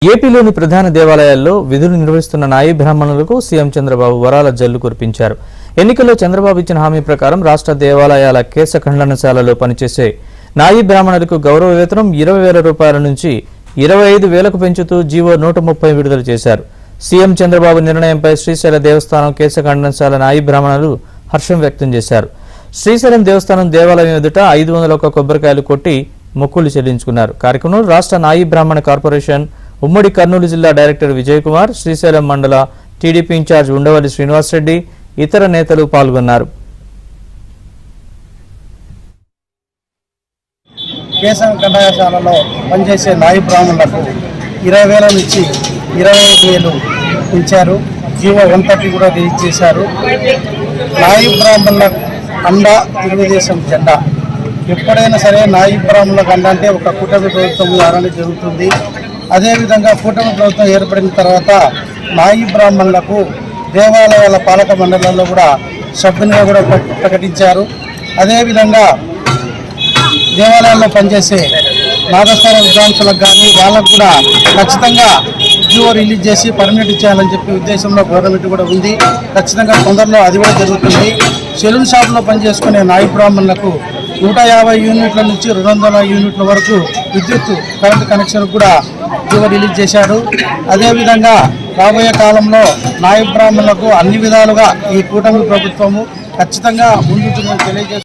ఏపీలోని ప్రధాన దేవాలయాల్లో విధులు నిర్వహిస్తున్న నాయి బ్రాహ్మణులకు సీఎం చంద్రబాబు వరాల జల్లు కురిపించారు. ఎన్నికల్లో చంద్రబాబు ఇచ్చిన హామీ ప్రకారం రాష్ట్ర దేవాలయాల కేశ ఖండనశాలలో పనిచేసే నాయి బ్రాహ్మణులకు గౌరవ వేతనం 20,000 రూపాయల నుంచి 25,000కు పెంచుతూ జీవో 130 విడుదల చేశారు. సీఎం చంద్రబాబు నిర్ణయంపై శ్రీశైల దేవస్థానం కేశ ఖండనశాల నాయి బ్రాహ్మణులు హర్షం వ్యక్తం చేశారు. శ్రీశైలం దేవస్థానం దేవాలయం ఎదుట 501 కొబ్బరికాయలు కొట్టి మొక్కులు చెల్లించుకున్నారు. కార్యక్రమంలో రాష్ట్ర నాయి బ్రాహ్మణ కార్పొరేషన్ ఉమ్మడి కర్నూలు జిల్లా డైరెక్టర్ విజయ్ కుమార్, శ్రీశైలం మండల టీడీపీ ఇన్ఛార్జ్ ఉండవల్లి శ్రీనివాసరెడ్డి, ఇతర నేతలు పాల్గొన్నారు. కేశ ఖండనశాలలో పనిచేసే నాయి బ్రాహ్మణులకు 20,000 నుంచి 25,000 పెంచారు. జీవో 130 కూడా రిలీజ్ చేశారు. నాయి బ్రాహ్మణుల అండ తెలుగుదేశం జెండా. ఎప్పుడైనా సరే నాయి బ్రాహ్మణులకు అండ అంటే ఒక కూటమి ప్రభుత్వం ద్వారానే జరుగుతుంది. అదేవిధంగా కూటమి ప్రభుత్వం ఏర్పడిన తర్వాత నాయి బ్రాహ్మణులకు దేవాలయాల పాలక మండలాల్లో కూడా సభ్యునిగా కూడా ప్రకటించారు. అదేవిధంగా దేవాలయాల్లో పనిచేసే నాగస్థాన విద్వాంసులకు కానీ వాళ్ళకు కూడా ఖచ్చితంగా జీవో రిలీజ్ చేసి పర్మిట్ ఇచ్చేయాలని చెప్పి ఉద్దేశంలో గవర్నమెంట్ కూడా ఉంది. ఖచ్చితంగా తొందరలో అది కూడా జరుగుతుంది. సెలూన్ షాప్లో పనిచేసుకునే నాయి బ్రాహ్మణులకు 150 యూనిట్ల నుంచి 200 యూనిట్ల వరకు విద్యుత్ కరెంటు కనెక్షన్ కూడా జీవో రిలీజ్ చేశారు. అదేవిధంగా రాబోయే కాలంలో నాయి బ్రాహ్మణులకు అన్ని విధాలుగా ఈ కూటమి ప్రభుత్వము ఖచ్చితంగా ముందుంటుందని తెలియజేస్తారు.